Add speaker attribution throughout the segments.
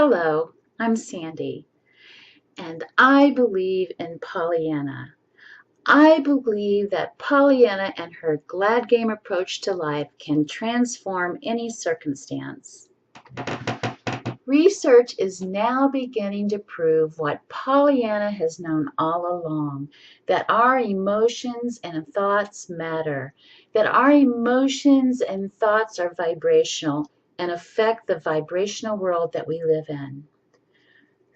Speaker 1: Hello, I'm Sandy, and I believe in Pollyanna. I believe that Pollyanna and her glad game approach to life can transform any circumstance. Research is now beginning to prove what Pollyanna has known all along, that our emotions and thoughts matter, that our emotions and thoughts are vibrational and affect the vibrational world that we live in.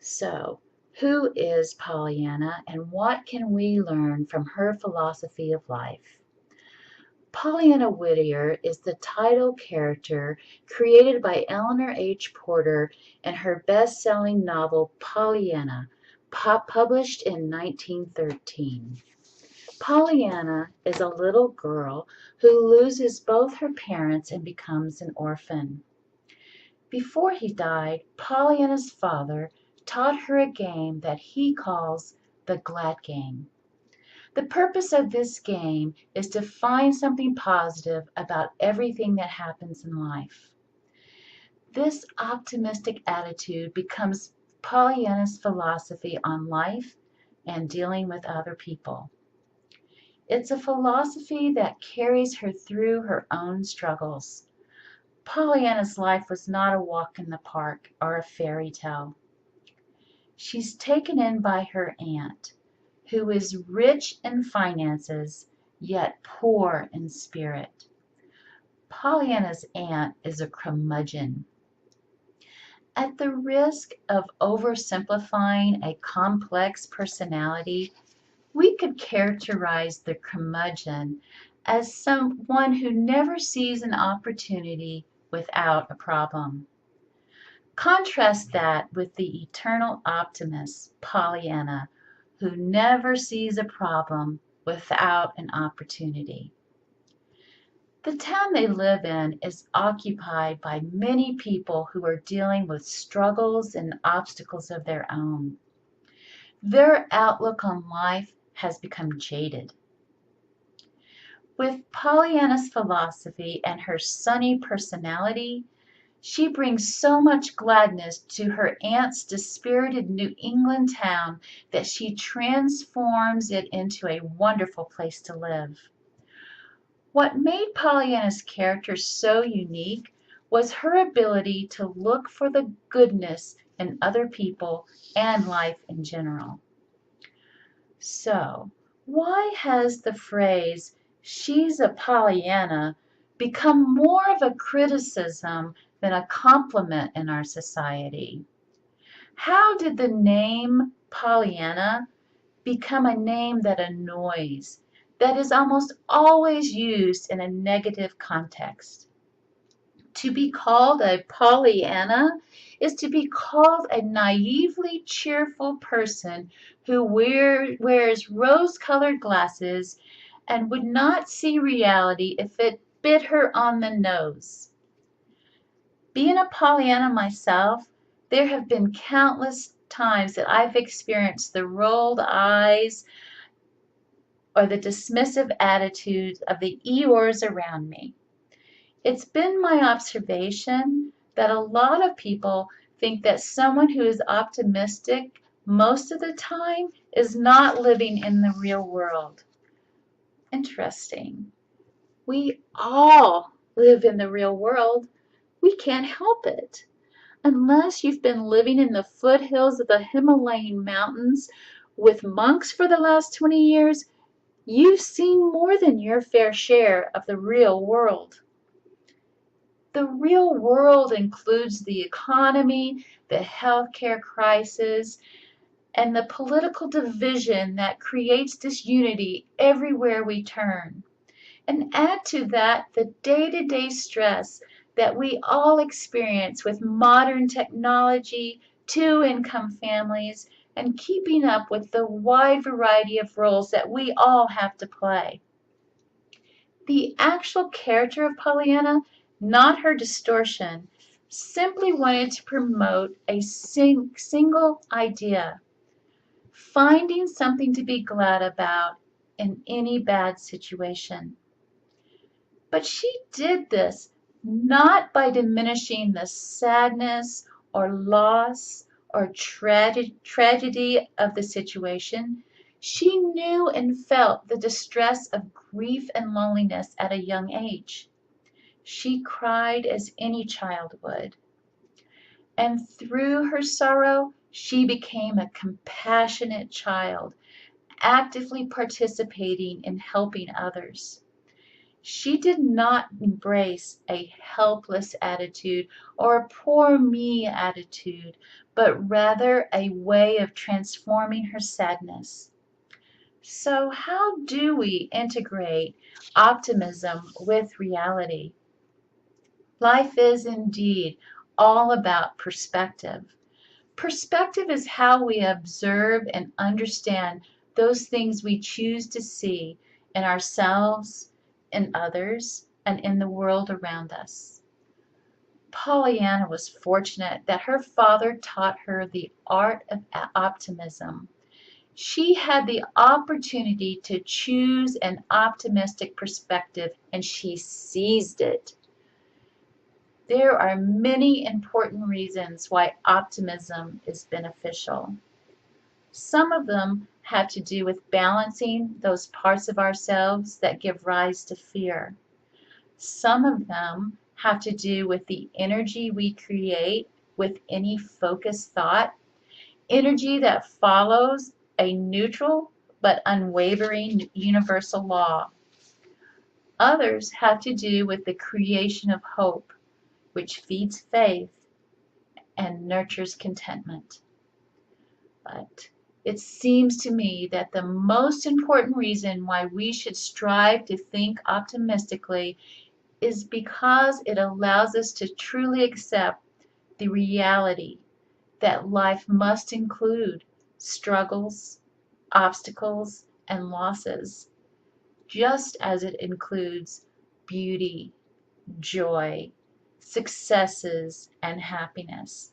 Speaker 1: So, who is Pollyanna and what can we learn from her philosophy of life? Pollyanna Whittier is the title character created by Eleanor H. Porter in her best-selling novel Pollyanna, published in 1913. Pollyanna is a little girl who loses both her parents and becomes an orphan. Before he died, Pollyanna's father taught her a game that he calls the glad game. The purpose of this game is to find something positive about everything that happens in life. This optimistic attitude becomes Pollyanna's philosophy on life and dealing with other people. It's a philosophy that carries her through her own struggles. Pollyanna's life was not a walk in the park or a fairy tale. She's taken in by her aunt, who is rich in finances, yet poor in spirit. Pollyanna's aunt is a curmudgeon. At the risk of oversimplifying a complex personality, we could characterize the curmudgeon as someone who never sees an opportunity without a problem. Contrast that with the eternal optimist, Pollyanna, who never sees a problem without an opportunity. The town they live in is occupied by many people who are dealing with struggles and obstacles of their own. Their outlook on life has become jaded. With Pollyanna's philosophy and her sunny personality, she brings so much gladness to her aunt's dispirited New England town that she transforms it into a wonderful place to live. What made Pollyanna's character so unique was her ability to look for the goodness in other people and life in general. So, why has the phrase, "she's a Pollyanna," become more of a criticism than a compliment in our society? How did the name Pollyanna become a name that annoys, that is almost always used in a negative context? To be called a Pollyanna is to be called a naively cheerful person who wears rose-colored glasses and would not see reality if it bit her on the nose. Being a Pollyanna myself, there have been countless times that I've experienced the rolled eyes or the dismissive attitudes of the Eeyores around me. It's been my observation that a lot of people think that someone who is optimistic most of the time is not living in the real world. Interesting. We all live in the real world. We can't help it. Unless you've been living in the foothills of the Himalayan mountains with monks for the last 20 years, you've seen more than your fair share of the real world. The real world includes the economy, the healthcare crisis, and the political division that creates disunity everywhere we turn. And add to that the day-to-day stress that we all experience with modern technology, two-income families, and keeping up with the wide variety of roles that we all have to play. The actual character of Pollyanna, not her distortion, simply wanted to promote a single idea: finding something to be glad about in any bad situation. But she did this not by diminishing the sadness or loss or tragedy of the situation, she knew and felt the distress of grief and loneliness at a young age. She cried as any child would. And through her sorrow, she became a compassionate child, actively participating in helping others. She did not embrace a helpless attitude or a poor me attitude, but rather a way of transforming her sadness. So, how do we integrate optimism with reality? Life is indeed all about perspective. Perspective is how we observe and understand those things we choose to see in ourselves, in others, and in the world around us. Pollyanna was fortunate that her father taught her the art of optimism. She had the opportunity to choose an optimistic perspective, and she seized it. There are many important reasons why optimism is beneficial. Some of them have to do with balancing those parts of ourselves that give rise to fear. Some of them have to do with the energy we create with any focused thought, energy that follows a neutral but unwavering universal law. Others have to do with the creation of hope, which feeds faith and nurtures contentment. But it seems to me that the most important reason why we should strive to think optimistically is because it allows us to truly accept the reality that life must include struggles, obstacles, and losses, just as it includes beauty, joy, successes, and happiness.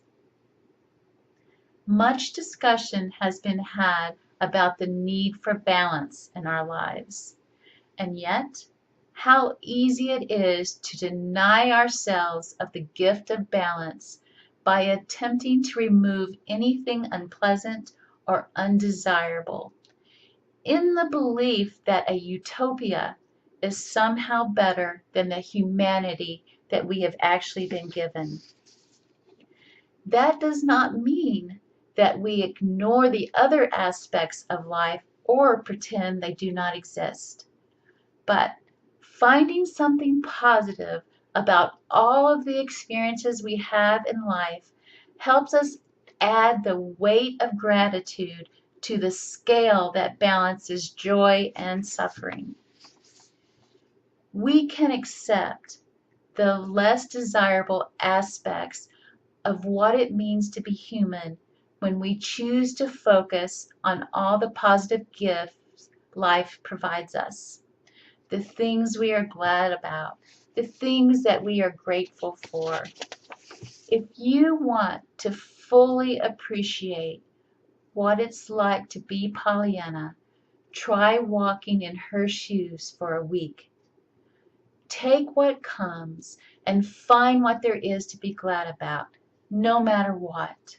Speaker 1: Much discussion has been had about the need for balance in our lives, and yet how easy it is to deny ourselves of the gift of balance by attempting to remove anything unpleasant or undesirable, in the belief that a utopia is somehow better than the humanity that we have actually been given. That does not mean that we ignore the other aspects of life or pretend they do not exist. But finding something positive about all of the experiences we have in life helps us add the weight of gratitude to the scale that balances joy and suffering. We can accept the less desirable aspects of what it means to be human when we choose to focus on all the positive gifts life provides us, the things we are glad about, the things that we are grateful for. If you want to fully appreciate what it's like to be Pollyanna, try walking in her shoes for a week. Take what comes and find what there is to be glad about, no matter what.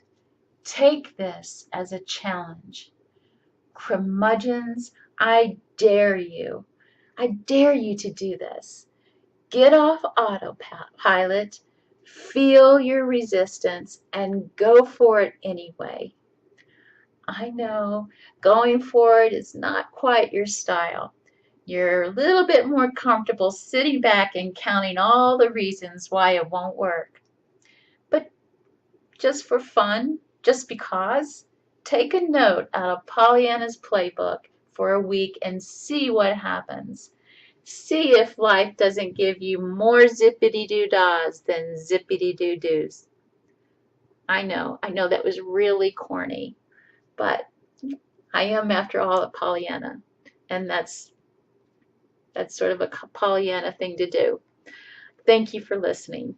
Speaker 1: Take this as a challenge. Curmudgeons, I dare you. I dare you to do this. Get off autopilot, feel your resistance, and go for it anyway. I know going for it is not quite your style. You're a little bit more comfortable sitting back and counting all the reasons why it won't work. But just for fun, just because, take a note out of Pollyanna's playbook for a week and see what happens. See if life doesn't give you more zippity-doo-dahs than zippity-doo-doos. I know that was really corny, but I am, after all, a Pollyanna, and that's sort of a Pollyanna thing to do. Thank you for listening.